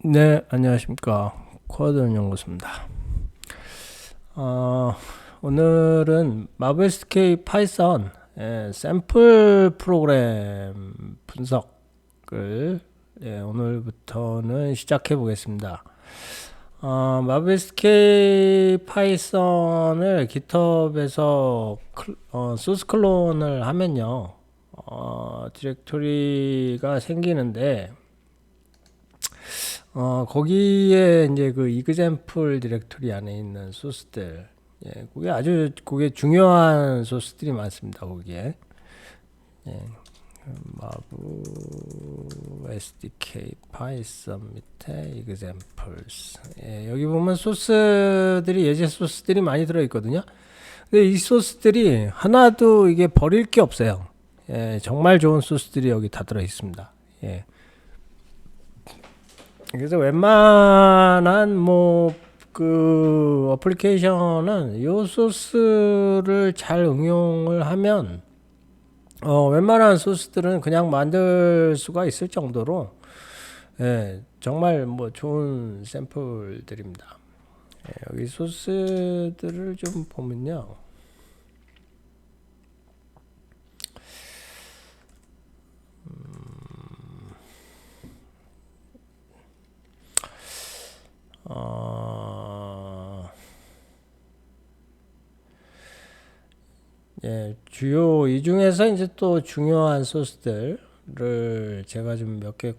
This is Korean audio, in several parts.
네, 안녕하십니까. 코어드는 연구소입니다. 오늘은 마블스케이 파이썬 샘플 프로그램 분석을 오늘부터는 시작해 보겠습니다. 마블스케이 파이썬을 GitHub에서 소스 클론을 하면요, 디렉토리가 생기는데, 거기에 이제 그 example 디렉토리 안에 있는 소스들, 그게 중요한 소스들이 많습니다. 거기에. 예, 마브 SDK 파이썬 밑에 examples. 여기 보면 소스들이 예제 소스들이 많이 들어 있거든요. 근데 이 소스들이 하나도 이게 버릴 게 없어요. 정말 좋은 소스들이 여기 다 들어 있습니다. 그래서 웬만한 그 어플리케이션은 이 소스를 잘 응용을 하면 웬만한 소스들은 그냥 만들 수가 있을 정도로 정말 좋은 샘플들입니다. 여기 소스들을 좀 보면요. 주요 이 중에서 이제 또 중요한 소스들을 제가 좀 몇 개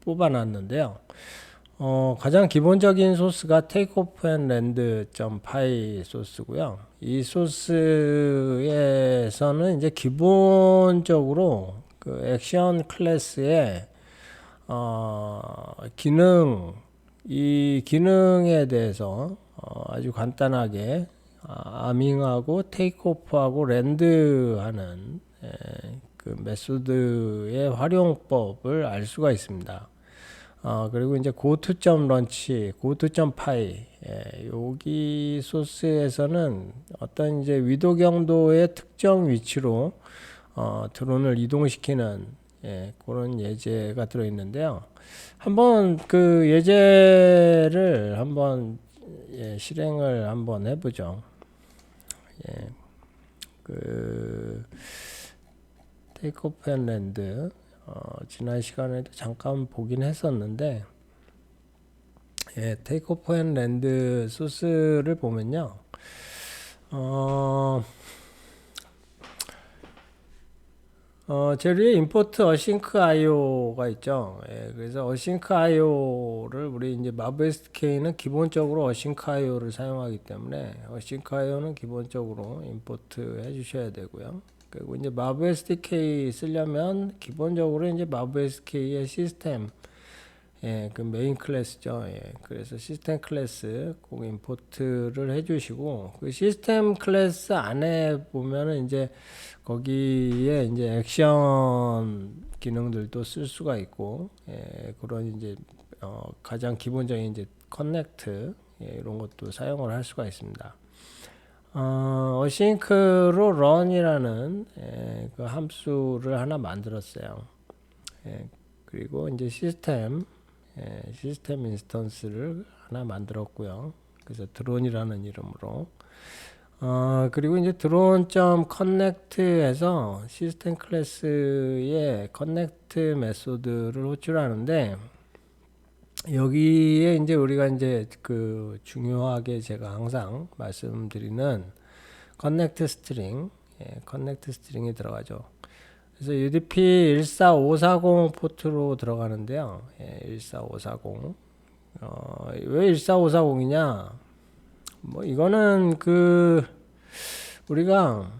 뽑아놨는데요. 가장 기본적인 소스가 takeoffandland.py 소스고요. 이 소스에서는 이제 기본적으로 그 액션 클래스의 이 기능에 대해서 아주 간단하게 아밍하고 테이크오프하고 랜드하는 그 메소드의 활용법을 알 수가 있습니다. 그리고 이제 go-to.launch, go-to.py 여기 소스에서는 어떤 이제 위도 경도의 특정 위치로 드론을 이동시키는 그런 예제가 들어 있는데요. 한번 그 예제를 한번 실행을 한번 해보죠. 그 테이크오프 앤 랜드 지난 시간에도 잠깐 보긴 했었는데 테이크오프 앤 랜드 소스를 보면요. 제일 위에 import async IO가 있죠. 그래서 async IO를 우리 이제 마브 SDK는 기본적으로 async IO를 사용하기 때문에 async IO는 기본적으로 import 해주셔야 되고요. 그리고 이제 마브 SDK 쓰려면 기본적으로 이제 마브 SDK의 시스템 그 메인 클래스죠. 그래서 시스템 클래스 꼭 임포트를 해주시고 그 시스템 클래스 안에 보면은 이제 거기에 이제 액션 기능들도 쓸 수가 있고 그런 이제 가장 기본적인 이제 커넥트 이런 것도 사용을 할 수가 있습니다. 어싱크로 run이라는 그 함수를 하나 만들었어요. 그리고 이제 시스템 인스턴스를 하나 만들었고요. 그래서 드론이라는 이름으로 그리고 이제 드론.connect에서 시스템 클래스의 connect 메소드를 호출하는데 여기에 이제 우리가 이제 그 중요하게 제가 항상 말씀드리는 connect 스트링이 들어가죠. 그래서 UDP 14540 포트로 들어가는데요. 14540. 왜 14540이냐? 이거는 그 우리가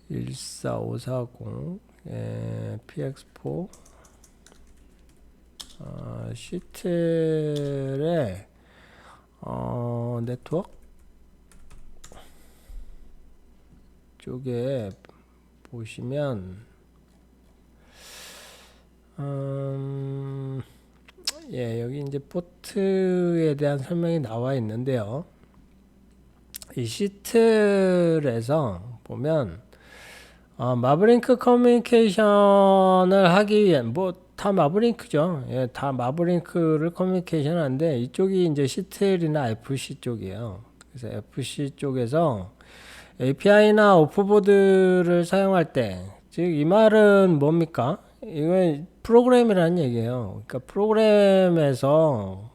14540 PX4 시틀의 네트워크 쪽에 보시면 여기 이제 포트에 대한 설명이 나와 있는데요. 이 시틀에서 보면 마블링크 커뮤니케이션을 하기 위한 다 마블링크죠. 예, 다 마블링크를 커뮤니케이션 하는데 이쪽이 이제 시틀이나 FC 쪽이에요. 그래서 FC 쪽에서 API나 오프보드를 사용할 때, 즉 이 말은 뭡니까? 이건 프로그램이라는 얘기예요. 그러니까 프로그램에서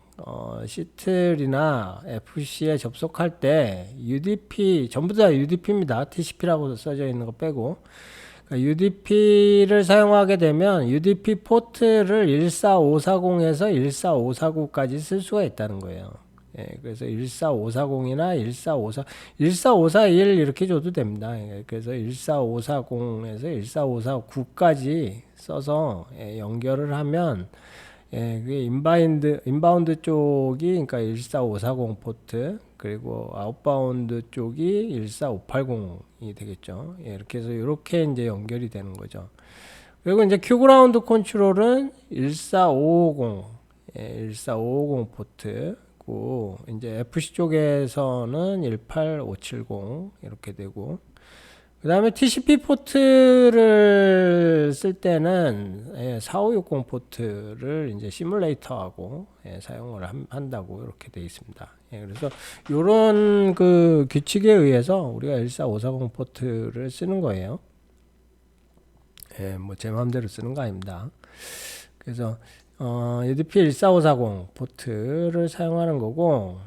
시틀이나 FC에 접속할 때 UDP 전부 다 UDP입니다. TCP라고 써져 있는 거 빼고. 그러니까 UDP를 사용하게 되면 UDP 포트를 14540에서 14549까지 쓸 수가 있다는 거예요. 예, 그래서 14540이나 14541 이렇게 줘도 됩니다. 예, 그래서 14540에서 14549까지 써서 연결을 하면 그게 인바운드 쪽이 그러니까 14540 포트, 그리고 아웃바운드 쪽이 14580이 되겠죠. 이렇게 해서 이렇게 이제 연결이 되는 거죠. 그리고 이제 큐그라운드 컨트롤은 14550, 14550 포트고, 이제 FC 쪽에서는 18570 이렇게 되고, 그 다음에 TCP 포트를 쓸 때는 4560 포트를 이제 시뮬레이터하고 사용을 한다고 이렇게 되어 있습니다. 그래서 이런 그 규칙에 의해서 우리가 14540 포트를 쓰는 거예요. 뭐 제 마음대로 쓰는 거 아닙니다. 그래서 UDP 14540 포트를 사용하는 거고,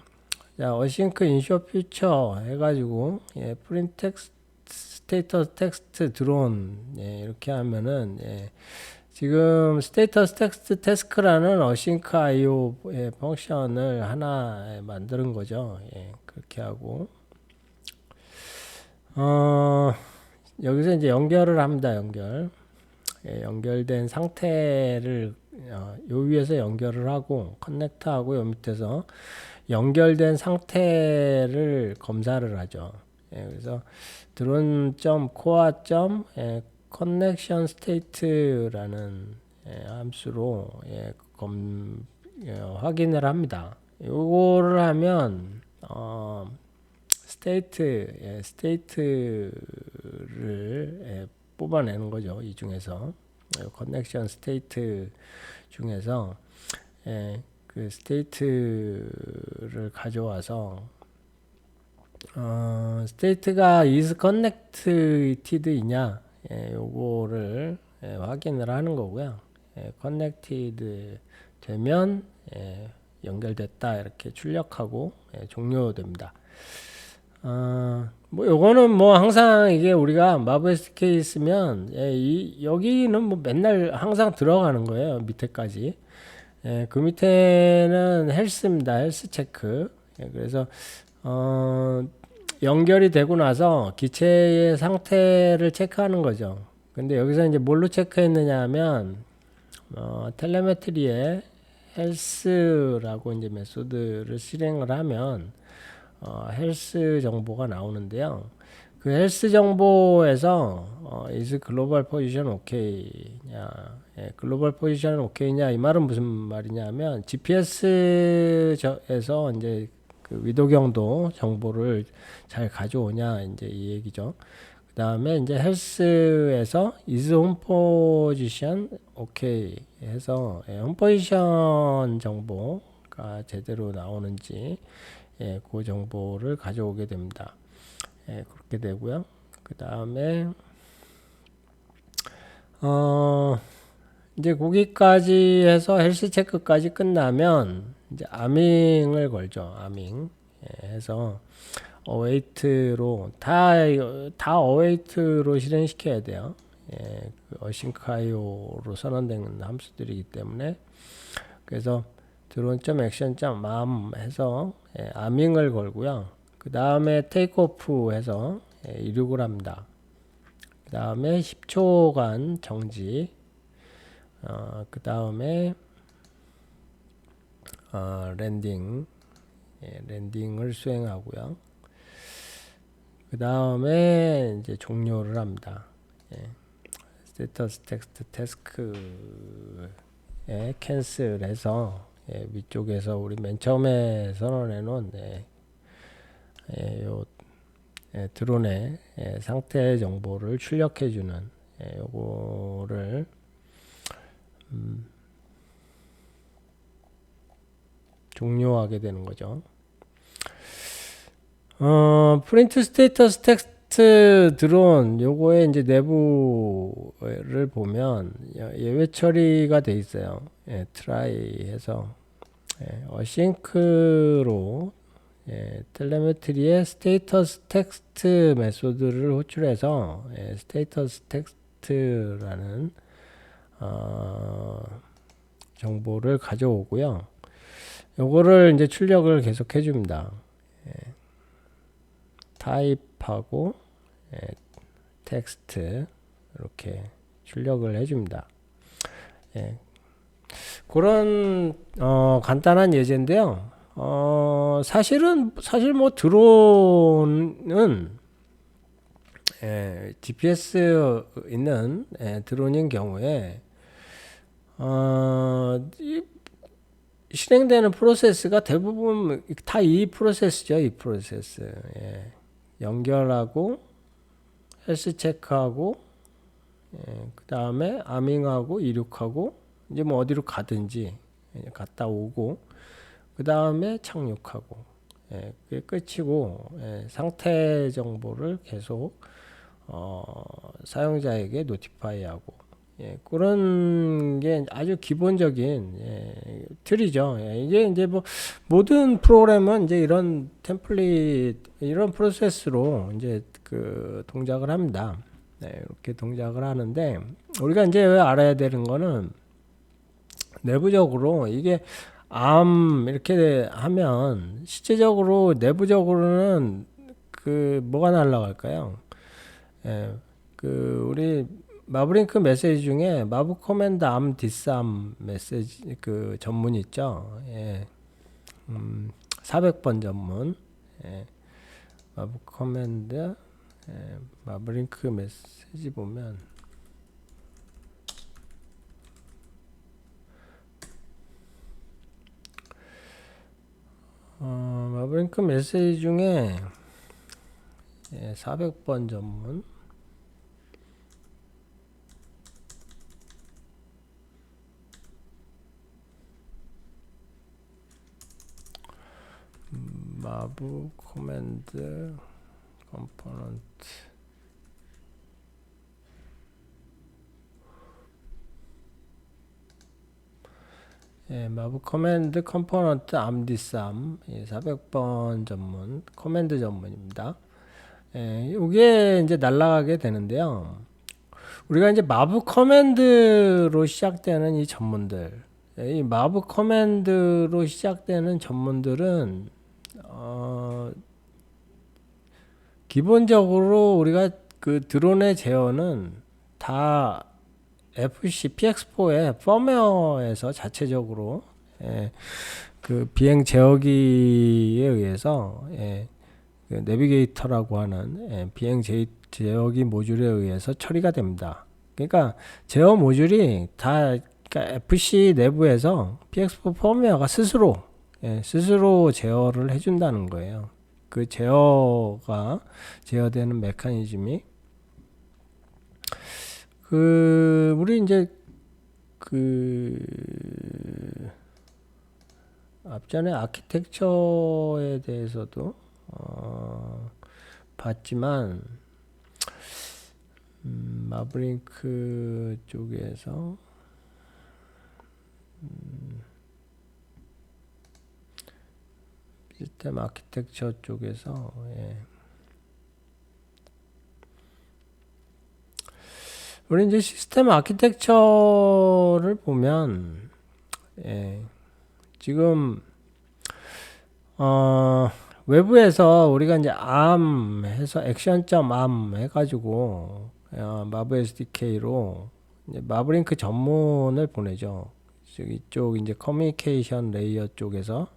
자, 어싱크 인쇼 퓨처 해가지고 프린트 텍스트 스테이터스 텍스트 드론 이렇게 하면은 지금 스테이터스 텍스트 태스크라는 어싱크 IO 펑션을 하나 만드는 거죠. 그렇게 하고 여기서 이제 연결을 합니다. 연결된 상태를 요 위에서 연결을 하고 커넥터하고 요 밑에서 연결된 상태를 검사를 하죠. 그래서 드론.core.connection state라는 함수로 확인을 합니다. 요거를 하면 state를 뽑아내는 거죠. 이 중에서 connection state 중에서 그 state를 가져와서 스테이트가 is connected이냐 요거를 확인을 하는 거고요. connected 되면 연결됐다 이렇게 출력하고 종료됩니다. 뭐 요거는 뭐 항상 이게 우리가 마브 SDK 있으면 여기는 뭐 맨날 항상 들어가는 거예요. 밑에까지. 그 밑에는 헬스입니다. 헬스 체크. 그래서 연결이 되고 나서 기체의 상태를 체크하는 거죠. 근데 여기서 이제 뭘로 체크했느냐 하면 텔레메트리에 헬스라고 이제 메소드를 실행을 하면 헬스 정보가 나오는데요. 그 헬스 정보에서 is global position okay냐, 글로벌 포지션 okay냐 이 말은 무슨 말이냐면 GPS에서 이제 그 위도경도 정보를 잘 가져오냐 이제 이 얘기죠. 그 다음에 이제 헬스에서 is home position okay 해서 홈 포지션 정보가 제대로 나오는지 그 정보를 가져오게 됩니다. 그렇게 되고요. 그 다음에 이제 거기까지 해서 헬스 체크까지 끝나면 이제 아밍을 걸죠. 아밍 해서 어웨이트로 다 어웨이트로 실행시켜야 돼요. 그 어싱크IO로 선언된 함수들이기 때문에 그래서 드론.액션.mam 해서 아밍을 걸고요. 그 다음에 테이크오프 해서 이륙을 합니다. 그 다음에 10초간 정지. 그 다음에 랜딩을 수행하고요. 그 다음에 이제 종료를 합니다. 스테이터스 텍스트 태스크에 캔슬해서 위쪽에서 우리 맨 처음에 선언해 놓은 요 드론의 상태 정보를 출력해주는 요거를 종료하게 되는 거죠. 프린트 스테이터스 텍스트 드론 요거에 이제 내부를 보면 예외 처리가 돼 있어요. 트라이 해서 어싱크로 텔레메트리의 스테이터스 텍스트 메소드를 호출해서 스테이터스 텍스트라는 정보를 가져오고요. 요거를 이제 출력을 계속 해줍니다. 타입하고 텍스트 이렇게 출력을 해줍니다. 그런 간단한 예제인데요. 사실 뭐 드론은 GPS 있는 드론인 경우에 실행되는 프로세스가 대부분 다 이 프로세스죠. 이 프로세스. 연결하고 헬스 체크하고 그 다음에 아밍하고 이륙하고 이제 뭐 어디로 가든지 갔다 오고 그 다음에 착륙하고 그게 끝이고 상태 정보를 계속 사용자에게 노티파이하고 그런 게 아주 기본적인 틀이죠. 이제 뭐 모든 프로그램은 이제 이런 템플릿 이런 프로세스로 이제 그 동작을 합니다. 이렇게 동작을 하는데 우리가 이제 알아야 되는 거는 내부적으로 이게 이렇게 하면 실제적으로 내부적으로는 그 뭐가 날라갈까요? 그 우리 마브링크 메시지 중에 마브 커맨드 디스암 메시지 그 전문 있죠. 400번 전문. 마브 커맨드 마브링크 메시지 보면 마브링크 메시지 중에 400번 전문 마브 커맨드 컴포넌트 마브 커맨드 컴포넌트 암디쌈 400번 전문 커맨드 전문입니다. 이게 이제 날아가게 되는데요. 우리가 이제 마브 커맨드로 시작되는 이 전문들, 이 마브 커맨드로 시작되는 전문들은 기본적으로 우리가 그 드론의 제어는 다 FC PX4의 펌웨어에서 자체적으로 그 비행 제어기에 의해서 그 내비게이터라고 하는 비행 제어기 모듈에 의해서 처리가 됩니다. 그러니까 제어 모듈이 다 그러니까 FC 내부에서 PX4 펌웨어가 스스로 제어를 해준다는 거예요. 그 제어되는 메커니즘이 우리 이제 앞전에 아키텍처에 대해서도 봤지만 마브링크 쪽에서 시스템 아키텍처 쪽에서 우리 이제 시스템 아키텍처를 보면 지금 외부에서 우리가 이제 ARM 해서 액션.arm 해가지고 마브 SDK로 이제 마브링크 전문을 보내죠. 이쪽 이제 커뮤니케이션 레이어 쪽에서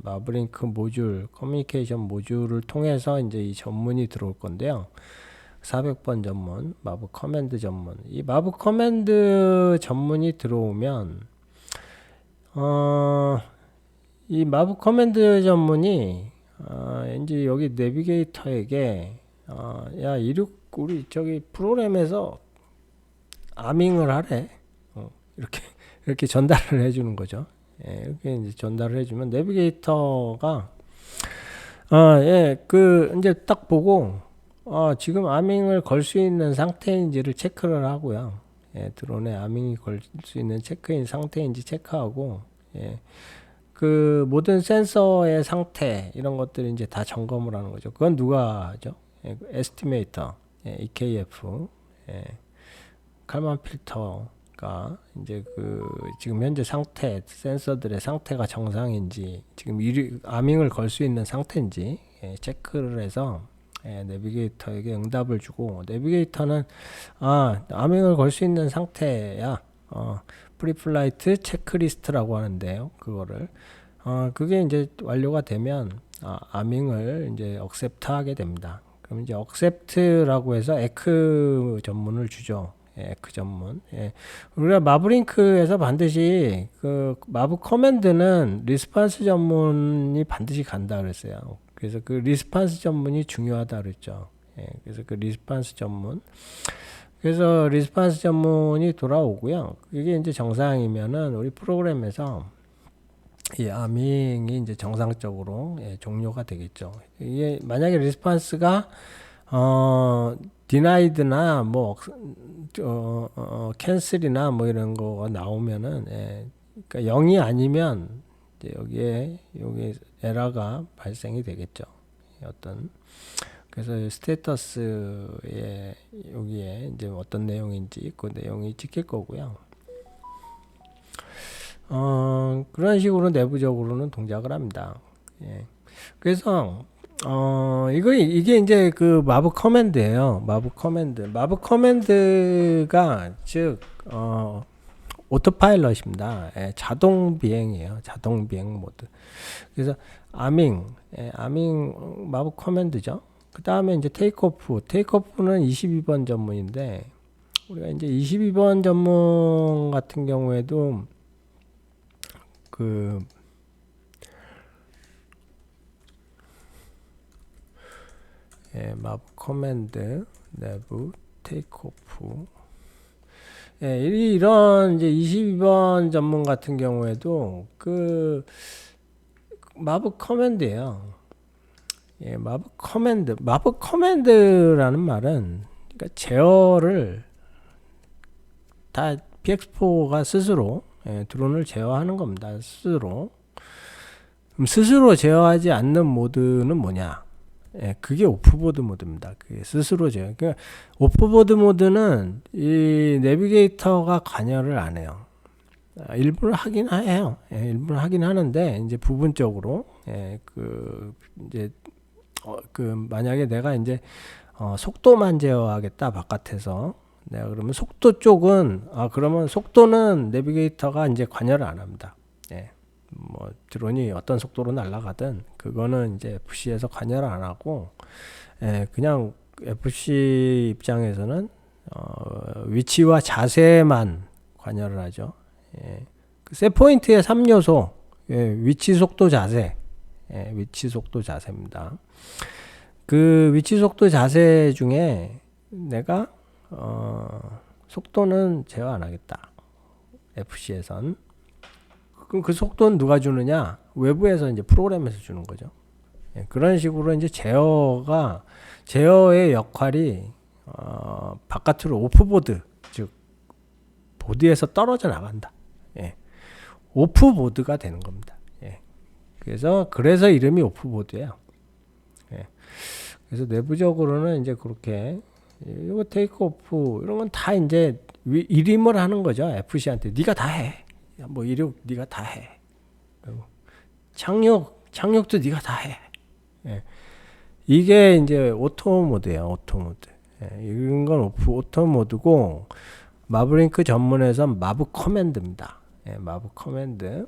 마브링크 모듈 커뮤니케이션 모듈을 통해서 이제 이 전문이 들어올 건데요. 400번 전문, 마브 커맨드 전문. 이 마브 커맨드 전문이 들어오면 이 마브 커맨드 전문이 이제 여기 내비게이터에게 야, 우리 저기 프로그램에서 아밍을 하래. 이렇게 이렇게 전달을 해주는 거죠. 예, 이렇게 이제 전달을 해주면 내비게이터가 예, 이제 딱 보고 지금 아밍을 걸 수 있는 상태인지를 체크를 하고요. 예, 드론에 아밍이 걸 수 있는 체크인 상태인지 체크하고, 예, 모든 센서의 상태 이런 것들을 이제 다 점검을 하는 거죠. 그건 누가 하죠? 예, 에스티메이터, 예, EKF, 예, 칼만 필터가 이제 지금 현재 상태 센서들의 상태가 정상인지 지금 아밍을 걸 수 있는 상태인지 예, 체크를 해서 예, 내비게이터에게 응답을 주고, 내비게이터는 아밍을 걸 수 있는 상태야. 프리플라이트 체크리스트라고 하는데요. 그거를 그게 이제 완료가 되면 아밍을 이제 억셉트 하게 됩니다. 그럼 이제 억셉트라고 해서 에크 전문을 주죠. 예, 에크 전문. 예. 우리가 마브링크에서 반드시 마브 커맨드는 리스판스 전문이 반드시 간다 그랬어요. 그래서 리스판스 전문이 중요하다 그랬죠. 예, 그래서 리스판스 전문. 그래서 리스판스 전문이 돌아오고요. 이게 이제 정상이면은 우리 프로그램에서 이 아밍이 이제 정상적으로 예, 종료가 되겠죠. 이게 만약에 리스판스가 디나이드나 뭐 캔슬이나 뭐 이런 거가 나오면은 예, 그러니까 0이 아니면 이제 여기 에러가 발생이 되겠죠. 그래서 스테이터스에 여기에 이제 어떤 내용인지 그 내용이 찍힐 거고요. 그런 식으로 내부적으로는 동작을 합니다. 예. 그래서 이게 이제 마브 커맨드예요. 마브 커맨드가 즉 오토파일럿입니다. 예, 자동 비행이에요. 자동 비행 모드. 그래서 아밍 마브 커맨드죠. 그 다음에 이제 테이크오프는 22번 전문인데, 우리가 이제 22번 전문 같은 경우에도 예, 마브 커맨드 내부 테이크오프, 예, 이런 이제 22번 전문 같은 경우에도 마브 커맨드예요. 예, 마브 커맨드라는 말은 그러니까 제어를 다 PX4가 스스로 드론을 제어하는 겁니다. 스스로 제어하지 않는 모드는 뭐냐? 예, 그게 오프보드 모드입니다. 그게 스스로 제어. 그러니까 오프보드 모드는 이 내비게이터가 관여를 안 해요. 일부러 하긴 해요. 예, 일부러 하긴 하는데 이제 부분적으로 예, 이제 만약에 내가 이제 속도만 제어하겠다 바깥에서, 내가 그러면 속도 쪽은 그러면 속도는 내비게이터가 이제 관여를 안 합니다. 예. 뭐 드론이 어떤 속도로 날아가든 그거는 이제 FC에서 관여를 안 하고, 예, 그냥 FC 입장에서는 위치와 자세만 관여를 하죠. 예. 셋포인트의 3요소, 예, 위치, 속도, 자세. 예, 위치, 속도, 자세입니다. 위치, 속도, 자세 중에 내가 속도는 제어 안 하겠다. FC에선. 그럼 그 속도는 누가 주느냐? 외부에서 이제 프로그램에서 주는 거죠. 예, 그런 식으로 이제 제어의 역할이 바깥으로 오프보드, 즉 보드에서 떨어져 나간다. 예, 오프보드가 되는 겁니다. 예, 그래서 이름이 오프보드예요. 예, 그래서 내부적으로는 이제 그렇게 이거 테이크오프 이런 건 다 이제 일임을 하는 거죠. FC한테 네가 다 해. 뭐 이륙 네가 다 해. 착륙도 네가 다 해. 예. 이게 이제 오토 모드예요. 오토 모드. 예. 이런 건 오토 모드고, 마브링크 전문에서 마브 커맨드입니다. 예. 마브 커맨드.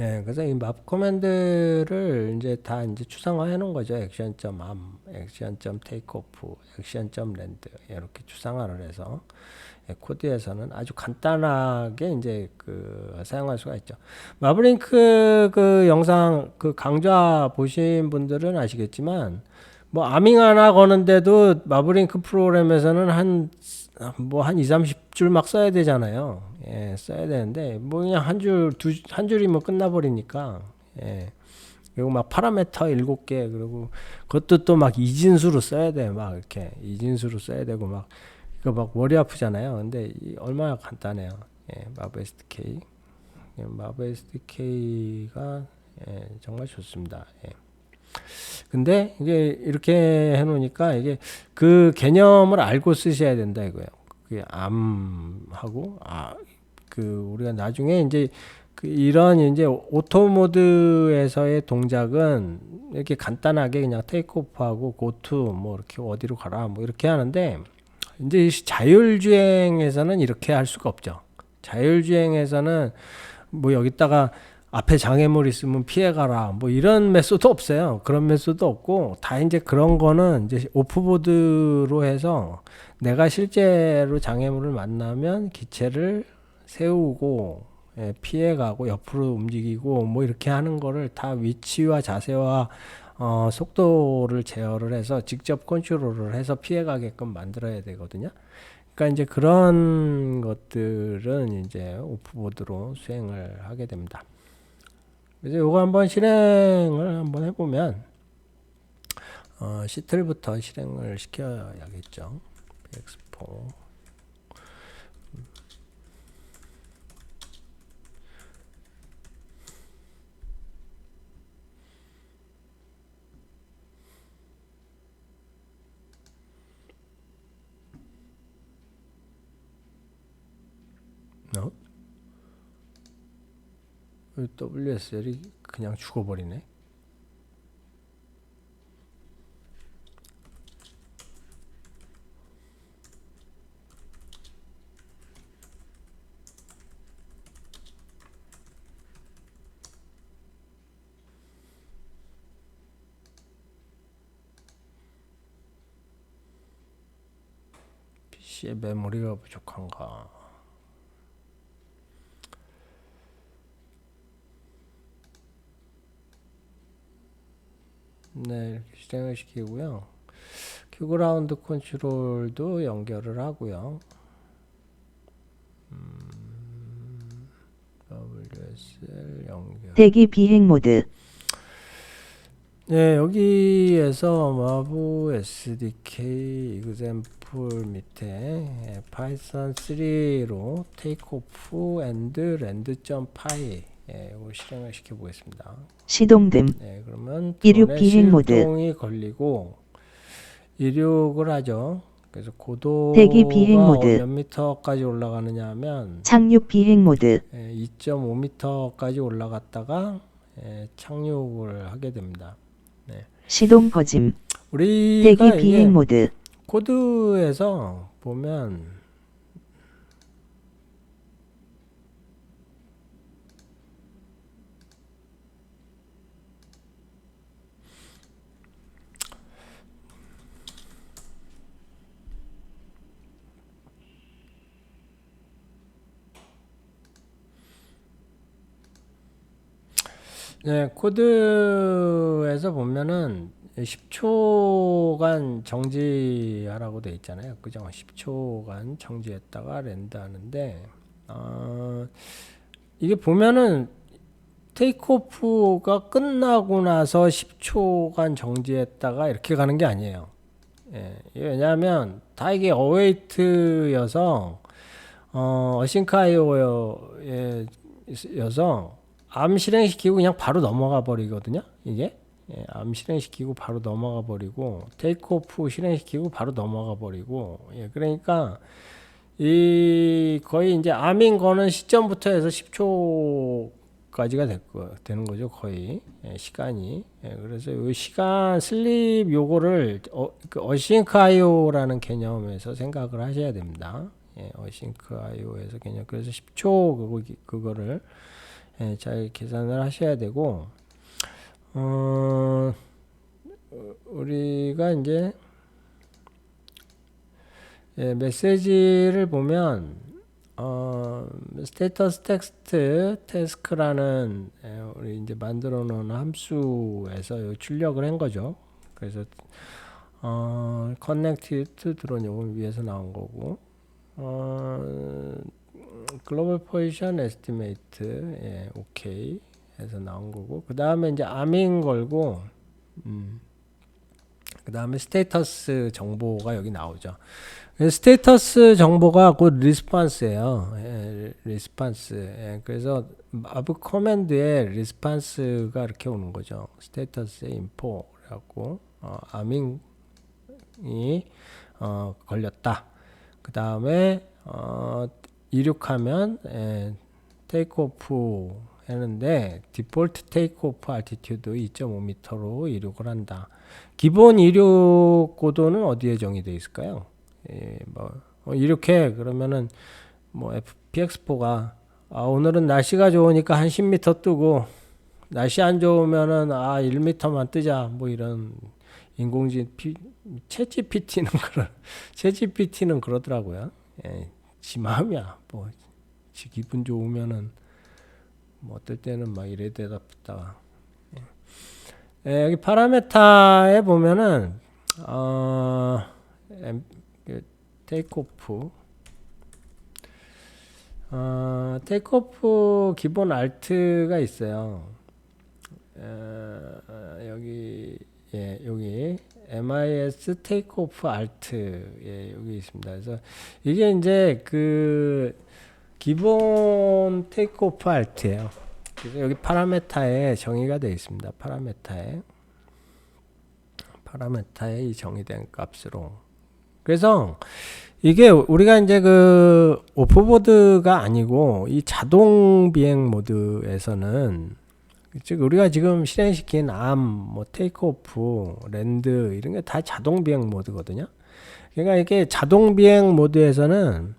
예. 그래서 이 마브 커맨드를 이제 다 이제 추상화해 놓은 거죠. 액션.am, 액션.takeoff, 액션.land 이렇게 추상화를 해서 코드에서는 아주 간단하게 이제 사용할 수가 있죠. 마브링크 영상 강좌 보신 분들은 아시겠지만, 뭐 아밍 하나 거는데도 마블링크 프로그램에서는 한 2, 30줄 막 써야 되잖아요. 예, 써야 되는데 뭐 그냥 한 줄이면 끝나버리니까. 예. 그리고 막 파라메터 7개 그리고 그것도 또 막 이진수로 써야 돼. 막 이렇게 이진수로 써야 되고 막 이거 막 머리 아프잖아요. 근데 얼마나 간단해요. 예, 마브 SDK. 예, 마브 SDK가 예, 정말 좋습니다. 예. 근데 이게 이렇게 해놓으니까 이게 그 개념을 알고 쓰셔야 된다 이거예요. 그 암하고 그 우리가 나중에 이제 그 이런 이제 오토 모드에서의 동작은 이렇게 간단하게 그냥 테이크오프하고 고투 뭐 이렇게 어디로 가라 뭐 이렇게 하는데 이제 자율주행에서는 이렇게 할 수가 없죠. 자율주행에서는 뭐 여기다가 앞에 장애물 있으면 피해가라 뭐 이런 메소드 없어요. 그런 메소드 없고 다 이제 그런 거는 이제 오프보드로 해서 내가 실제로 장애물을 만나면 기체를 세우고 예, 피해가고 옆으로 움직이고 뭐 이렇게 하는 거를 다 위치와 자세와 속도를 제어를 해서 직접 컨트롤을 해서 피해가게끔 만들어야 되거든요. 그러니까 이제 그런 것들은 이제 오프보드로 수행을 하게 됩니다. 그래서 요거 한번 실행을 한번 해보면 시틀부터 실행을 시켜야겠죠. 엑스포 WSL이 그냥 죽어버리네. PC의 메모리가 부족한가. 네, 이렇게 실행을 시키고요. 큐그라운드 컨트롤도 연결을 하고요. WSL 연결. 대기 비행 모드. 네, 여기에서 마브 SDK example 밑에 파이썬 3로 takeoff and land.py 이거 실행을 시켜 보겠습니다. 시동됨. 네, 그러면 이륙 드론에 비행 모드. 실동이 걸리고 이륙을 하죠. 그래서 대기 비행 고도가 모드. 몇 미터까지 올라가느냐 하면 착륙 비행 모드. 2.5미터까지 올라갔다가 착륙을 하게 됩니다. 네. 시동 꺼짐. 우리가 대기 비행 모드. 코드에서 보면 네, 코드에서 보면은 10초간 정지하라고 돼 있잖아요. 그죠? 10초간 정지했다가 랜드 하는데 이게 보면은 테이크오프가 끝나고 나서 10초간 정지했다가 이렇게 가는 게 아니에요. 예, 왜냐하면 다 이게 어웨이트여서 어싱크 IO여서 암 실행시키고 그냥 바로 넘어가 버리거든요. 이게 암 실행시키고 바로 넘어가 버리고 테이크오프 실행시키고 바로 넘어가 버리고 그러니까 이 거의 이제 암인 거는 시점부터 해서 10초까지가 되는 거죠. 거의 시간이 그래서 이 시간 슬립 요거를 그 어싱크 IO라는 개념에서 생각을 하셔야 됩니다. 어싱크 IO에서 개념 그래서 10초 그거를 잘 계산을 하셔야 되고 우리가 이제 메시지를 보면 스테이터스 텍스트 태스크라는 우리 이제 만들어 놓은 함수에서 출력을 한 거죠. 그래서 connected to drone 요건 위에서 나온 거고, 글로벌 포지션 에스티메이트, 예, 오케이 해서 나온 거고, 그 다음에 이제 아밍 걸고, 그 다음에 스테이터스 정보가 여기 나오죠. 스테이터스 정보가 곧 리스폰스예요. 예, 리스폰스. 예, 그래서 마브 커맨드에 리스폰스가 이렇게 오는 거죠. 스테이터스 인포라고 아밍이 걸렸다. 그 다음에 이륙하면 테이크오프 했는데 디폴트 테이크오프 알티튜드 2.5m로 이륙을 한다. 기본 이륙 고도는 어디에 정의되어 있을까요? 예, 이렇게 그러면은 뭐 FPX4가 오늘은 날씨가 좋으니까 한 10m 뜨고 날씨 안 좋으면은 1m만 뜨자 뭐 이런 인공지능 챗GPT는 그러더라고요. 예, 지 마음이야. 뭐 지 기분 좋으면은 뭐 어떨 때는 막 이래 대답했다가 예, 여기 파라메타에 보면은 테이크오프 기본 알트가 있어요. 여기 여기 MIS 테이크오프 알트 여기 있습니다. 그래서 이게 이제 그 기본 테이크오프 알트예요. 그래서 여기 파라메타에 정의가 되어 있습니다. 파라메타에 이 정의된 값으로. 그래서 이게 우리가 이제 그 오프보드가 아니고 이 자동 비행 모드에서는 즉 우리가 지금 실행시킨 뭐 테이크오프, 랜드 이런 게 다 자동 비행 모드거든요. 그러니까 이게 자동 비행 모드에서는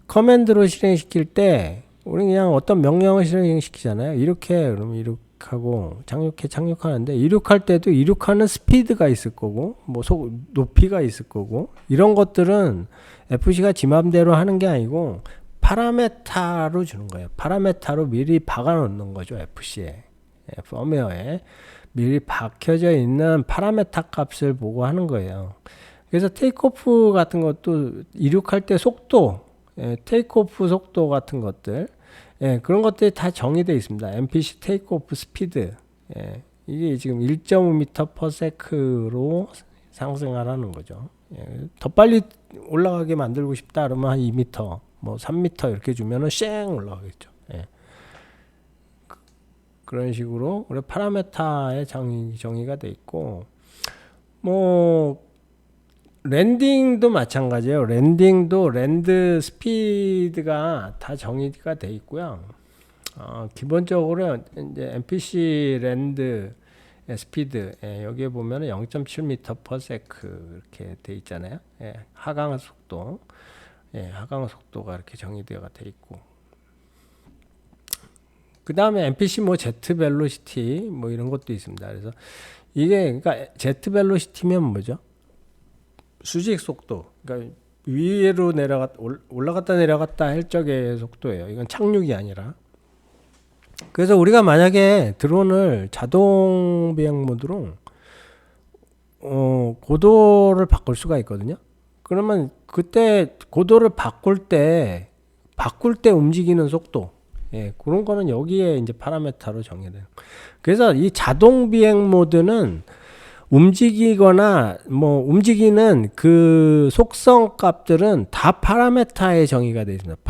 커맨드로 실행시킬 때 우리 그냥 어떤 명령을 실행시키잖아요. 이렇게 그러면 이륙하고 착륙하는데 이륙할 때도 이륙하는 스피드가 있을 거고 뭐 높이가 있을 거고 이런 것들은 FC가 지 맘대로 하는 게 아니고 파라메타로 주는 거예요. 파라메타로 미리 박아 놓는 거죠. FC에 펌웨어에 미리 박혀져 있는 파라메타 값을 보고 하는 거예요. 그래서 테이크오프 같은 것도 이륙할 때 속도, 테이크오프 속도 같은 것들, 그런 것들이 다 정의되어 있습니다. MPC 테이크오프 스피드, 이게 지금 1.5m/s로 상승하라는 거죠. 더 빨리 올라가게 만들고 싶다 그러면 한 2m, 뭐 3m 이렇게 주면은 쌩 올라가겠죠. 그런 식으로 우리 파라메타의 정의가 돼 있고, 뭐 랜딩도 마찬가지예요. 랜드 스피드가 다 정의가 돼 있고요. 기본적으로 이제 MPC 랜드 스피드 여기에 보면은 0.7m/s 이렇게 돼 있잖아요. 하강 속도가 이렇게 정의되어 돼 있고. 그 다음에 MPC 뭐 Z 벨로시티 뭐 이런 것도 있습니다. 그래서 이게 그러니까 Z 벨로시티면 뭐죠? 수직 속도. 그러니까 위로 올라갔다 내려갔다 할 적의 속도예요. 이건 착륙이 아니라. 그래서 우리가 만약에 드론을 자동 비행 모드로 고도를 바꿀 수가 있거든요. 그러면 그때 고도를 바꿀 때 움직이는 속도, 그런 거는 여기에 이제 파라메타로 정해돼요. 그래서 이 자동 비행 모드는 움직이는 그 속성 값들은 다 파라메타에 정의가 되어 있습니다.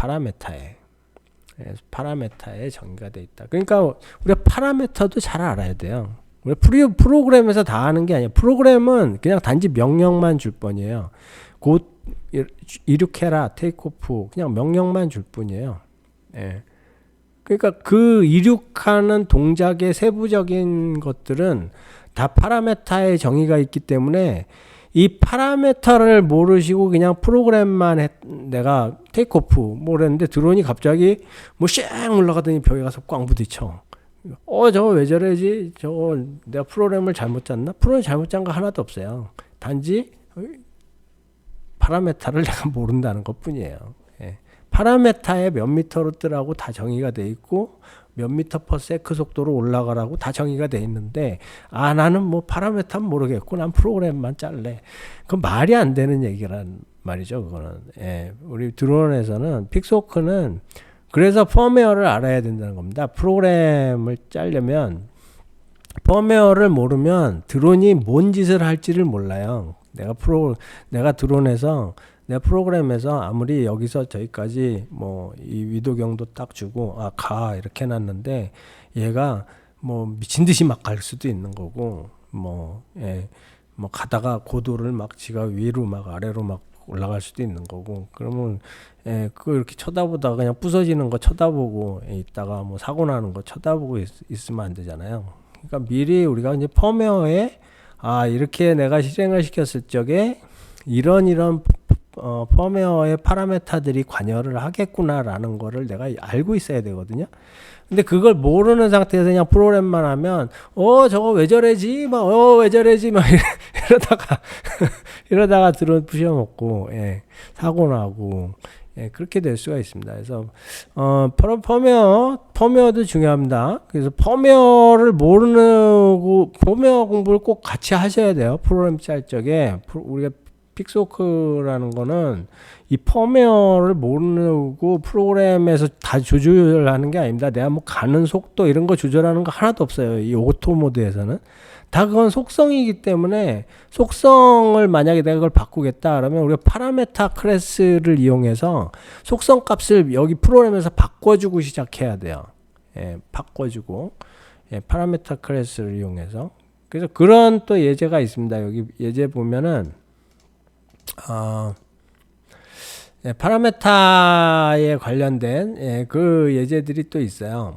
파라메타에 정의가 되어 있다. 그러니까 우리가 파라메타도 잘 알아야 돼요. 우리 프로그램에서 다 하는 게 아니에요. 프로그램은 그냥 단지 명령만 줄 뿐이에요. 곧 이륙해라, 테이크오프 그냥 명령만 줄 뿐이에요. 그러니까 그 이륙하는 동작의 세부적인 것들은 다 파라메타의 정의가 있기 때문에 이 파라메타를 모르시고 그냥 프로그램만 내가 테이크오프 뭐 그랬는데 드론이 갑자기 뭐 쌩 올라가더니 벽에 가서 꽝 부딪혀. 저거 왜 저래지? 저거 내가 프로그램을 잘못 짰나? 프로그램 잘못 짠 거 하나도 없어요. 단지 파라메타를 내가 모른다는 것 뿐이에요. 파라메타에 몇 미터로 뜨라고 다 정의가 돼 있고 몇 미터 퍼 세크 속도로 올라가라고 다 정의가 돼 있는데 나는 뭐 파라메타는 모르겠고 난 프로그램만 짤래. 그건 말이 안 되는 얘기란 말이죠. 그거는. 예, 우리 드론에서는 픽스호크는 그래서 펌웨어를 알아야 된다는 겁니다. 프로그램을 짜려면 펌웨어를 모르면 드론이 뭔 짓을 할지를 몰라요. 내가 드론에서 내가 프로그램에서 아무리 여기서 저기까지 뭐 이 위도경도 딱 주고 가 이렇게 해놨는데 얘가 뭐 미친 듯이 막 갈 수도 있는 거고 뭐 가다가 고도를 막 지가 위로 막 아래로 막 올라갈 수도 있는 거고 그러면 그거 이렇게 쳐다보다가 그냥 부서지는 거 쳐다보고 있다가 뭐 사고 나는 거 쳐다보고 있으면 안 되잖아요. 그러니까 미리 우리가 이제 펌웨어에 이렇게 내가 실행을 시켰을 적에 이런 펌웨어의 파라메타들이 관여를 하겠구나라는 거를 내가 알고 있어야 되거든요. 근데 그걸 모르는 상태에서 그냥 프로그램만 하면 저거 왜 저래지 왜 저래지 이러다가 드론 부셔먹고 사고 나고 그렇게 될 수가 있습니다. 그래서 펌웨어도 중요합니다. 그래서 펌웨어를 모르고 펌웨어 공부를 꼭 같이 하셔야 돼요. 프로그램 짤 적에 우리가 픽스호크라는 거는 이 펌웨어를 모르고 프로그램에서 다 조절하는 게 아닙니다. 내가 뭐 가는 속도 이런 거 조절하는 거 하나도 없어요. 이 오토 모드에서는. 다 그건 속성이기 때문에 속성을 만약에 내가 그걸 바꾸겠다 그러면 우리가 파라메타 클래스를 이용해서 속성 값을 여기 프로그램에서 바꿔주고 시작해야 돼요. 바꿔주고 파라메타 클래스를 이용해서. 그래서 그런 또 예제가 있습니다. 여기 예제 보면은 파라메타에 관련된 그 예제들이 또 있어요.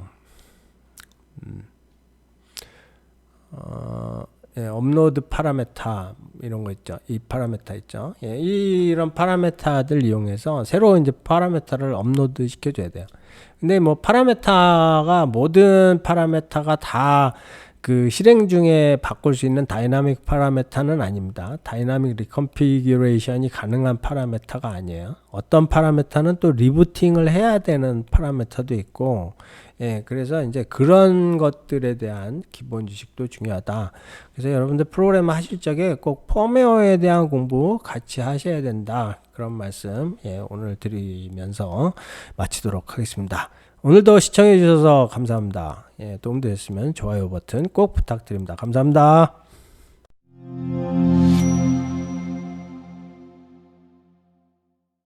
업로드 파라메타 이런 거 있죠. 이 파라메타 있죠. 이런 파라메타들 이용해서 새로 이제 파라메타를 업로드 시켜줘야 돼요. 근데 뭐 파라메타가 모든 파라메타가 다 그 실행 중에 바꿀 수 있는 다이나믹 파라메타는 아닙니다. 다이나믹 리컨피규레이션이 가능한 파라메타가 아니에요. 어떤 파라메타는 또 리부팅을 해야 되는 파라메타도 있고 그래서 이제 그런 것들에 대한 기본 지식도 중요하다. 그래서 여러분들 프로그램 하실 적에 꼭 펌웨어에 대한 공부 같이 하셔야 된다. 그런 말씀 오늘 드리면서 마치도록 하겠습니다. 오늘도 시청해 주셔서 감사합니다. 도움되셨으면 좋아요 버튼 꼭 부탁드립니다. 감사합니다.